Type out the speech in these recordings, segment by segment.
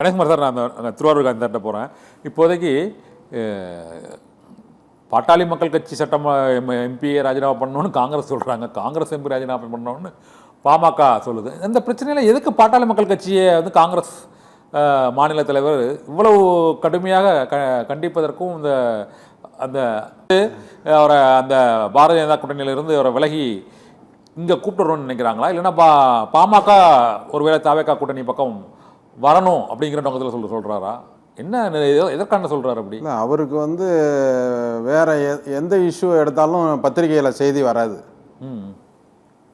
Ganeshkumar sir, நான் அந்த திருவாரூர் காந்திட்ட போகிறேன். இப்போதைக்கு பாட்டாளி மக்கள் கட்சி எம்பியை ராஜினாமா பண்ணணும்னு காங்கிரஸ் சொல்கிறாங்க, காங்கிரஸ் எம்பி ராஜினாமா பண்ணணும்னு பாமக சொல்லுது. இந்த பிரச்சனையில் எதுக்கு பாட்டாளி மக்கள் கட்சியை காங்கிரஸ் மாநில தலைவர் இவ்வளவு கடுமையாக கண்டிப்பதற்கும் அந்த அவரை அந்த பாரதிய ஜனதா கூட்டணியிலிருந்து அவரை விலகி இங்கே கூப்பிட்டுறோன்னு நினைக்கிறாங்களா, இல்லைன்னா பாமக ஒருவேளை தாவேகா கூட்டணி பக்கம் வரணும் அப்படிங்கிற நோக்கத்தில் சொல்கிறாரா, என்ன எதற்கான சொல்கிறாரு? அப்படி இல்லை, அவருக்கு வேற எந்த இஷ்யூ எடுத்தாலும் பத்திரிகையில் செய்தி வராது.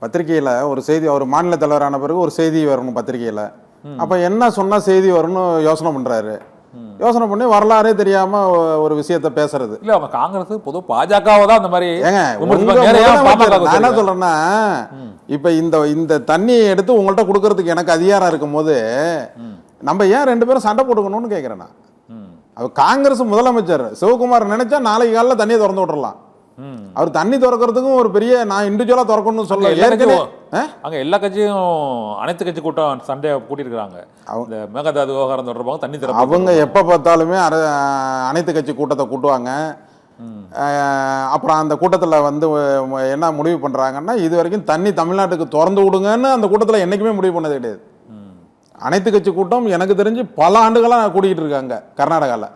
பத்திரிகையில் ஒரு செய்தி, அவர் மாநில தலைவரான பிறகு ஒரு செய்தி வரணும் பத்திரிகையில். அப்போ என்ன சொன்னால் செய்தி வரும்னு யோசனை பண்ணுறாரு. யோசனை பண்ணி வரலாறே தெரியாம ஒரு விஷயத்த பேசுறது. இல்ல, அவங்க காங்கிரஸ் பொது பாஜகவை தான் அந்த மாதிரி. ஏங்க, நான் என்ன சொல்றேன்னா, இப்ப இந்த தண்ணியை எடுத்து உங்கள்கிட்ட கொடுக்கறதுக்கு எனக்கு அதிகாரம் இருக்கும் போது நம்ம ஏன் ரெண்டு பேரும் சண்டை போட்டுக்கணும்னு கேட்கிறேன். அவர் காங்கிரஸ் முதலமைச்சர் சிவகுமார் நினைச்சா நாளைக்கு காலையில் தண்ணியை திறந்து விட்டுறலாம். அவர் தண்ணி திறக்கிறதுக்கும் ஒரு பெரிய நான் இண்டிவிஜுவலா திறக்கணும்னு சொல்ல அங்க எல்லா கட்சியும் அனைத்து கட்சி கூட்டம் சண்டையை கூட்டியிருக்கிறாங்க. அவங்க மேகதாது விவகாரம் தொடர்பாக தண்ணி திறப்பு அவங்க எப்ப பார்த்தாலுமே அனைத்து கட்சி கூட்டத்தை கூட்டுவாங்க. அப்புறம் அந்த கூட்டத்தில் என்ன முடிவு பண்றாங்கன்னா, இது வரைக்கும் தண்ணி தமிழ்நாட்டுக்கு திறந்து விடுங்கன்னு அந்த கூட்டத்தில் என்னைக்குமே முடிவு பண்ணது கிடையாது. அனைத்து கட்சி கூட்டம் எனக்கு தெரிஞ்சு பல ஆண்டுகளா கூட்டிகிட்டு இருக்காங்க. கர்நாடகாவில்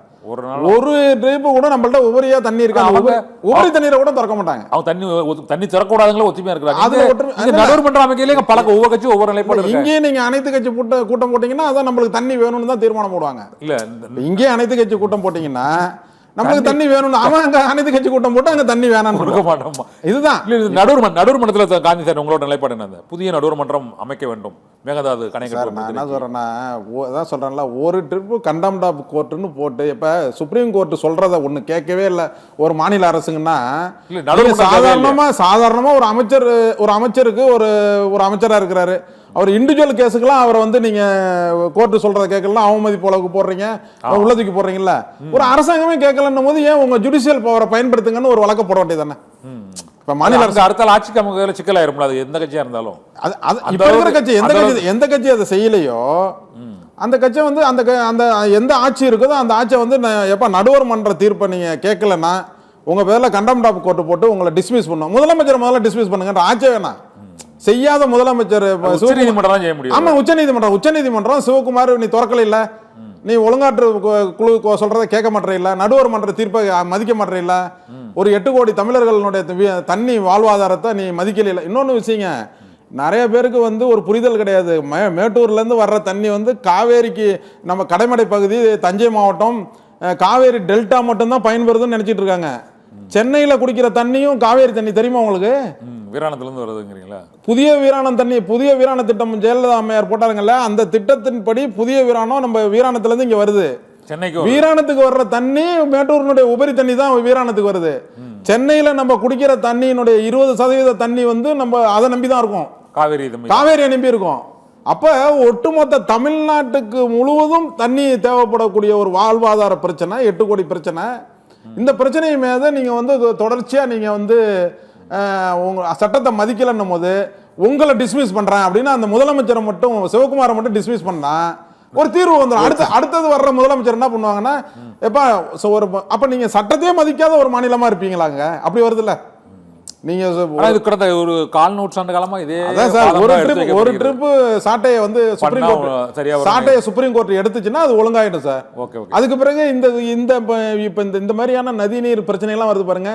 ஒரு ட்ரிப் கூட நம்மள்ட்ட உபரியா தண்ணி இருக்காங்க, உபரி தண்ணீரை கூட திறக்க மாட்டாங்க. அவங்க தண்ணி திறக்கூடாதுங்களா ஒத்துமையா இருக்காங்க. நடுவர்மன்ற அமைக்கையில பழக்க ஒவ்வொரு கட்சி ஒவ்வொரு நிலைப்பாடு. இங்கே நீங்க அனைத்து கட்சி கூட்டம் போட்டீங்கன்னா அதான் நம்மளுக்கு தண்ணி வேணும்னு தான் தீர்மானம் போடுவாங்க. இல்ல, இங்கே அனைத்து கட்சி கூட்டம் போட்டீங்கன்னா நம்மளுக்கு தண்ணி வேணும்னு அவன் அனைத்து கட்சி கூட்டம் போட்டு அங்க தண்ணி வேணாம்னு கொடுக்க மாட்டோம். இதுதான் நடுவர்மன்றத்தில் காந்தி சார் உங்களோட நிலைப்பாடு என்ன? புதிய நடுவர்மன்றம் அமைக்க வேண்டும், மேகதாது கணக்கு. நான் என்ன சொல்றேன்னா, அதான் சொல்றேன்ல, ஒரு ட்ரிப்பு கண்டெம்ட் ஆஃப் கோர்ட்டுன்னு போட்டு இப்ப சுப்ரீம் கோர்ட் சொல்றத ஒண்ணு கேட்கவே இல்லை ஒரு மாநில அரசுங்கன்னா, சாதாரணமா ஒரு அமைச்சருக்கு ஒரு அமைச்சரா இருக்கிறாரு, அவர் இண்டிவிஜுவல் கேஸுக்கெல்லாம் அவரை நீங்க கோர்ட்டு சொல்றத கேட்கலாம், அவமதிப்பு அளவுக்கு போடுறீங்க, உள்ளதுக்கு போடுறீங்கல்ல. ஒரு அரசாங்கமே கேட்கலன்னும் போது ஏன் உங்க ஜுடிஷியல் பவரை பயன்படுத்துங்கன்னு ஒரு வழக்க போட வேண்டியது தானே. இப்ப மாநில அரசு அடுத்த ஆட்சிக்கு நமக்கு சிக்கலாயிருக்கும். அது எந்த கட்சியா இருந்தாலும் இப்ப இருக்கிற கட்சி எந்த கட்சி அதை செய்யலையோ அந்த கட்சி அந்த எந்த ஆட்சி இருக்குதோ அந்த ஆட்சியை எப்ப நடுவர் மன்ற தீர்ப்பை நீங்க கேட்கலன்னா உங்க பேர்ல கண்டெம்ட் ஆஃப் கோர்ட் போட்டு உங்களை டிஸ்மிஸ் பண்ணும். முதலமைச்சர் முதல்ல டிஸ்மிஸ் பண்ணுங்க, ஆட்சியே வேணாம். செய்யாத முதலமைச்சர் உச்சநீதிமன்றம் சிவகுமார் நீ திறக்கல இல்ல, நீ ஒழுங்காற்று குழு சொல்றதை கேட்க மாட்டேறில்ல, நடுவர் மன்ற தீர்ப்பை மதிக்க மாட்டேறில்ல, ஒரு 8 கோடி தமிழர்களுடைய தண்ணி வாழ்வாதாரத்தை நீ மதிக்கல. இன்னொன்னு விஷயங்க, நிறைய பேருக்கு ஒரு புரிதல் கிடையாது. மேட்டூர்ல இருந்து வர்ற தண்ணி காவேரிக்கு நம்ம கடைமடை பகுதி தஞ்சை மாவட்டம் காவேரி டெல்டா மட்டும்தான் பயன்பெறுதுன்னு நினைச்சிட்டு இருக்காங்க. சென்னையில குடிக்கிற தண்ணியும் காவேரி தண்ணி தெரியுமா உங்களுக்கு? வீராணத்திலிருந்து வருதுங்கிறீங்களா? புதிய வீராண திட்டம் ஜெயலலிதா அம்மையார் போட்டாருங்கல்ல, அந்த திட்டத்தின்படி புதிய வீராணம் நம்ம வீராணத்துல இருந்து இங்க வருது. சென்னைக்கு வீராணத்துக்கு வர்ற தண்ணி மேட்டூரினுடைய உபரி தண்ணி தான் வீராணத்துக்கு வருது. சென்னையில நம்ம குடிக்கிற தண்ணியினுடைய 20% தண்ணி நம்ம அதை நம்பிதான் இருக்கோம், காவேரியை நம்பி இருக்கோம். அப்ப ஒட்டுமொத்த தமிழ்நாட்டுக்கு முழுவதும் தண்ணி தேவைப்படக்கூடிய ஒரு வாழ்வாதார பிரச்சனை, 8 கோடி பிரச்சனை. இந்த பிரச்சனை மேல நீங்க தொடர்ச்சியா நீங்க உங்க சட்டத்தை மதிக்கலன்னும் போது உங்களை டிஸ்மிஸ் பண்றேன் அப்படின்னா அந்த முதலமைச்சரை மட்டும் சிவகுமாரை மட்டும் டிஸ்மிஸ் பண்ணா ஒரு தீர்வு வந்துடும். அடுத்தது வர்ற முதலமைச்சர் என்ன பண்ணுவாங்கன்னா, அப்ப நீங்க சட்டத்தையே மதிக்காத ஒரு மாநிலமா இருப்பீங்களாங்க, அப்படி வருதுல்ல. நீங்க ஒரு 1/4 நூற்றாண்டு காலமா இதே ஒரு ட்ரிப் சாட்டையை சுப்ரீம் கோர்ட் எடுத்துச்சுன்னா அது ஒழுங்காயிடும் சார். அதுக்கு பிறகு இந்த மாதிரியான நதிநீர் பிரச்சனை எல்லாம் வருது பாருங்க,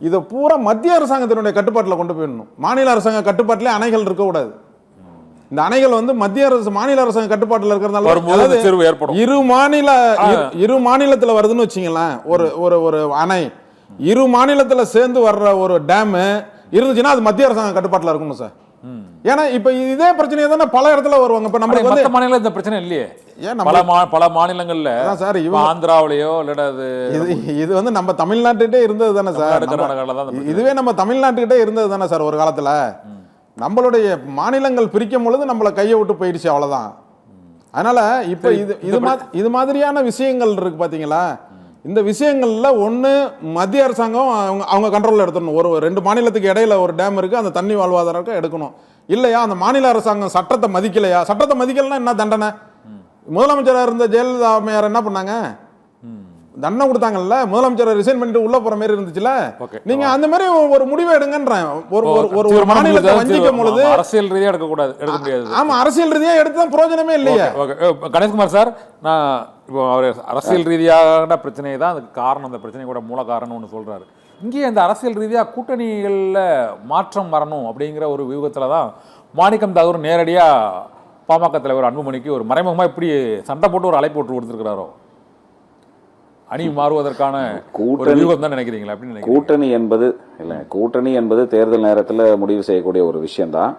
இதை பூரா மத்திய அரசாங்கத்தினுடைய கட்டுப்பாட்டில் கொண்டு போயிடணும். மாநில அரசாங்க கட்டுப்பாட்டிலே அணைகள் இருக்க கூடாது. இந்த அணைகள் மத்திய அரசு மாநில அரசாங்க கட்டுப்பாட்டில் இருக்கிறதுனால இரு மாநிலத்தில் வருதுன்னு வச்சுங்களேன். ஒரு அணை இரு மாநிலத்தில் சேர்ந்து வர்ற ஒரு டேம் இருந்துச்சுன்னா அது மத்திய அரசாங்க கட்டுப்பாட்டில் இருக்கணும் சார். ஏன்னா இப்ப இதே பிரச்சனையை தானே பல இடத்துல வருவாங்க. இப்ப நம்ம மாநிலம் இந்த பிரச்சனை இல்லையே, பல மாநிலங்கள்ல சார், ஆந்திராவிலேயோ இது நம்ம தமிழ்நாட்டுக்கிட்டே இருந்தது தானே சார். இதுவே நம்ம தமிழ்நாட்டுக்கிட்டே இருந்தது தானே சார் ஒரு காலத்துல. நம்மளுடைய மாநிலங்கள் பிரிக்கும் பொழுது நம்மளை கையை விட்டு போயிடுச்சு, அவ்வளவுதான். அதனால இப்ப இது மாதிரியான விஷயங்கள் இருக்கு பாத்தீங்களா. இந்த விஷயங்கள்ல ஒன்று மத்திய அரசாங்கம் அவங்க கண்ட்ரோலில் எடுத்துடணும். ஒரு 2 மாநிலத்துக்கு இடையில ஒரு டேம் இருக்கு, அந்த தண்ணி வாழ்வாதாரம் எடுக்கணும். இல்லையா அந்த மாநில அரசாங்கம் சட்டத்தை மதிக்கலையா, சட்டத்தை மதிக்கலன்னா என்ன தண்டனை? முதலமைச்சராக இருந்த ஜெயலலிதா அம்மையார் என்ன பண்ணாங்க? தண்டனை கொடுத்தாங்கல்ல, முதலமைச்சரை ரிசைன் பண்ணிட்டு உள்ள போற மாதிரி இருந்துச்சுல. நீங்க அந்த மாதிரி ஒரு முடிவை எடுங்கன்றேன். ஒரு மாநிலத்தை வஞ்சிக்கும் பொழுது அரசியல் ரீதியா எடுக்க முடியாது. ஆமா, அரசியல் ரீதியா எடுத்தா பிரயோஜனமே இல்லையா? கணேஷ்குமார் சார், நான் இப்போ அவர் அரசியல் ரீதியான பிரச்சனை தான் அதுக்கு காரணம், அந்த பிரச்சனை கூட மூல காரணம்னு ஒன்று சொல்றாரு. இங்கேயே இந்த அரசியல் ரீதியாக கூட்டணிகளில் மாற்றம் வரணும் அப்படிங்கிற ஒரு வியூகத்தில் தான் மாணிக்கம் தாகூர் நேரடியாக பாமக தலைவர் அன்புமணிக்கு ஒரு மறைமுகமாக இப்படி சண்டை போட்டு ஒரு அழைப்பு போட்டு கொடுத்துருக்கிறாரோ, அணி மாறுவதற்கான வியூகம் தான் நினைக்கிறீங்களா? அப்படின்னு கூட்டணி என்பது இல்லை, கூட்டணி என்பது தேர்தல் நேரத்தில் முடிவு செய்யக்கூடிய ஒரு விஷயம்தான்.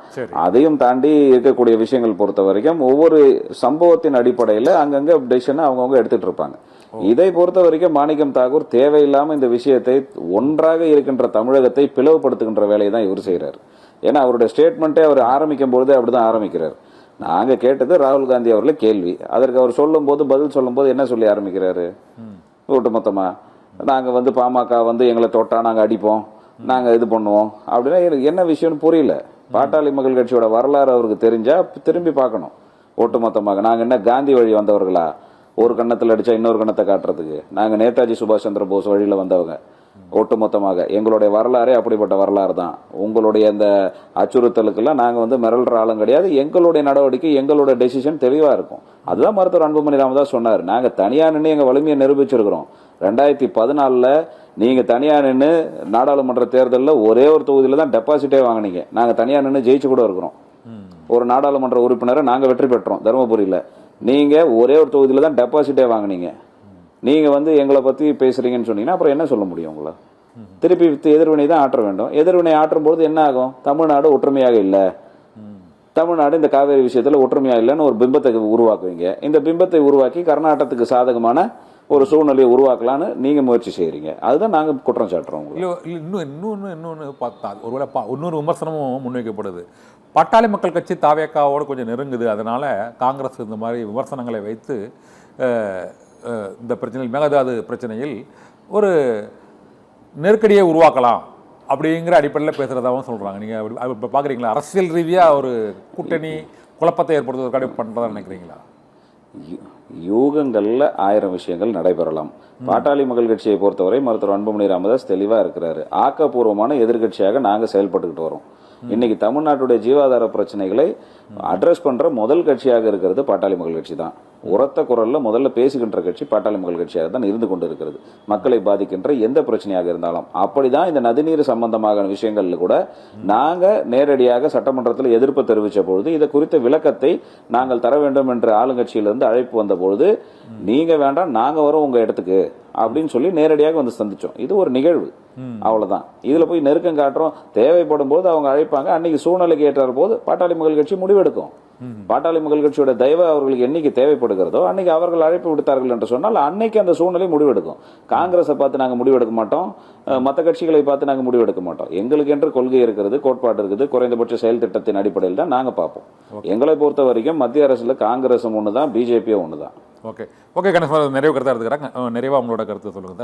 அதையும் தாண்டி இருக்கக்கூடிய விஷயங்கள் பொறுத்த வரைக்கும் ஒவ்வொரு சம்பவத்தின் அடிப்படையில் அங்கங்க டெசிஷனை அவங்கவுங்க எடுத்துட்டு இருப்பாங்க. இதை பொறுத்த வரைக்கும் மாணிக்கம் தாகூர் தேவையில்லாம இந்த விஷயத்தை, ஒன்றாக இருக்கின்ற தமிழகத்தை பிளவுபடுத்துகின்ற வேலையை தான் இவர் செய்யறாரு. ஏன்னா அவருடைய ஸ்டேட்மெண்ட்டே அவர் ஆரம்பிக்கும் பொழுதே அப்படிதான் ஆரம்பிக்கிறார். நாங்க கேட்டது ராகுல் காந்தி அவர்களை கேள்வி, அதற்கு அவர் சொல்லும் போது பதில் சொல்லும் போது என்ன சொல்லி ஆரம்பிக்கிறாரு? ஒட்டுமொத்தமா நாங்க பாமக எங்களை தொட்டா நாங்க அடிப்போம், நாங்க இது பண்ணுவோம் அப்படின்னா என்ன விஷயம்னு புரியல. பாட்டாளி மக்கள் கட்சியோட வரலாறு அவருக்கு தெரிஞ்சா திரும்பி பார்க்கணும். ஒட்டுமொத்தமாக நாங்க என்ன காந்தி வழி வந்தவர்களா? ஒரு கண்ணத்தில் அடிச்சா இன்னொரு கண்ணத்தை காட்டுறதுக்கு நாங்க நேதாஜி சுபாஷ் சந்திர போஸ் வழியில வந்தவங்க. ஒட்டுமொத்தமாக எங்களுடைய வரலாறே அப்படிப்பட்ட வரலாறு தான். உங்களுடைய இந்த அச்சுறுத்தலுக்கெல்லாம் நாங்க மிரள்ற ஆளும் கிடையாது. எங்களுடைய நடவடிக்கை, எங்களுடைய டெசிஷன் தெளிவா இருக்கும். அதுதான் மருத்துவர் அன்புமணி ராமதாஸ் சொன்னார். நாங்க தனியா நின்று எங்க வலிமையை நிரூபிச்சிருக்கிறோம். 2014 நீங்க தனியா நின்று நாடாளுமன்ற தேர்தலில் ஒரே ஒரு தொகுதியில தான் டெபாசிட்டே வாங்கினீங்க. நாங்க தனியா நின்று ஜெயிச்சு கூட இருக்கிறோம். ஒரு நாடாளுமன்ற உறுப்பினரை நாங்க வெற்றி பெற்றோம் தருமபுரியில. நீங்க ஒரே ஒரு தொகுதியில தான் டெபாசிட்டே வாங்கினீங்க. நீங்க எங்களை பத்தி பேசுறீங்கன்னு சொன்னீங்கன்னா அப்புறம் என்ன சொல்ல முடியும்? உங்களை திருப்பி எதிர்வினை தான் ஆற்ற வேண்டும். எதிர்வினை ஆற்றும் போது என்ன ஆகும்? தமிழ்நாடு ஒற்றுமையாக இல்லை, தமிழ்நாடு இந்த காவேரி விஷயத்துல ஒற்றுமையா இல்லைன்னு ஒரு பிம்பத்தை உருவாக்குவீங்க. இந்த பிம்பத்தை உருவாக்கி கர்நாடகத்துக்கு சாதகமான ஒரு சூழ்நிலையை உருவாக்கலான்னு நீங்க முயற்சி செய்யறீங்க. அதுதான் நாங்க குற்றம் சாட்டுறோம். இன்னொன்னு பார்த்தா ஒருவேளை இன்னொரு விமர்சனமும் முன்வைக்கப்படுது. பாட்டாளி மக்கள் கட்சி தாவேக்காவோடு கொஞ்சம் நெருங்குது, அதனால காங்கிரஸ் இந்த மாதிரி விமர்சனங்களை வைத்து இந்த பிரச்சனையில், மேகதாது பிரச்சனையில் ஒரு நெருக்கடியை உருவாக்கலாம் அப்படிங்கிற அடிப்படையில் பேசுகிறதாகவும் சொல்கிறாங்க. நீங்கள் இப்போ பார்க்குறீங்களா? அரசியல் ரீதியாக ஒரு கூட்டணி குழப்பத்தை ஏற்படுத்துவதற்காக பண்ணுறதா நினைக்கிறீங்களா? யூகங்கள்ல 1000 விஷயங்கள் நடைபெறலாம். பாட்டாளி மக்கள் கட்சியை பொறுத்தவரை மருத்துவர் அன்புமணி ராமதாஸ் தெளிவா இருக்கிறாரு. ஆக்கப்பூர்வமான எதிர்கட்சியாக நாங்க செயல்பட்டுக்கிட்டு வரோம். இன்னைக்கு தமிழ்நாட்டுடைய ஜீவாதார பிரச்சனைகளை அட்ரஸ் பண்ற முதல் கட்சியாக இருக்கிறது பாட்டாளி மக்கள் கட்சி தான். உரத்த குரல்ல முதல்ல பேசுகின்ற கட்சி பாட்டாளி மக்கள் கட்சியாக தான் இருந்து கொண்டு இருக்கிறது. மக்களை பாதிக்கின்ற எந்த பிரச்சனையாக இருந்தாலும் அப்படிதான். இந்த நதிநீர் சம்பந்தமான விஷயங்கள்ல கூட நாங்க நேரடியாக சட்டமன்றத்தில் எதிர்ப்பு தெரிவித்த பொழுது இதை குறித்த விளக்கத்தை நாங்கள் தர வேண்டும் என்ற ஆளுங்கட்சியிலிருந்து அழைப்பு வந்த பொழுது, நீங்க வேண்டாம் நாங்க வரோம் உங்க இடத்துக்கு அப்படின்னு சொல்லி நேரடியாக சந்திச்சோம். இது ஒரு நிகழ்வு, அவ்வளவுதான். இதுல போய் நெருக்கம் காட்டுறோம். தேவைப்படும் போது அவங்க அழைப்பாங்க. அன்னைக்கு சூழ்நிலைக்கு ஏற்ற போது பாட்டாளி மக்கள் கட்சி முடிவெடுக்கும். பாட்டாளி மக்கள் கட்சியோட தயவு அவர்களுக்கு என்னைக்கு தேவைப்படுகிறதோ அன்னைக்கு அவர்கள் அழைப்பு விடுத்தார்கள் என்று சொன்னால் அன்னைக்கு அந்த சூழ்நிலை முடிவெடுக்கும். காங்கிரஸை பார்த்து நாங்க முடிவெடுக்க மாட்டோம், மற்ற கட்சிகளை பார்த்து நாங்க முடிவெடுக்க மாட்டோம். எங்களுக்கு என்று கொள்கை இருக்கிறது, கோட்பாடு இருக்குது. குறைந்தபட்ச செயல் திட்டத்தின் அடிப்படையில் தான் நாங்க பார்ப்போம். எங்களை பொறுத்த வரைக்கும் மத்திய அரசுல காங்கிரஸும் ஒண்ணுதான், பிஜேபியும் ஒண்ணுதான். ஓகே ஓகே கணேஷ், நிறைய கருத்தா எடுத்துக்கிறாங்க. நிறைவா உங்களோட கருத்து சொல்லுங்க.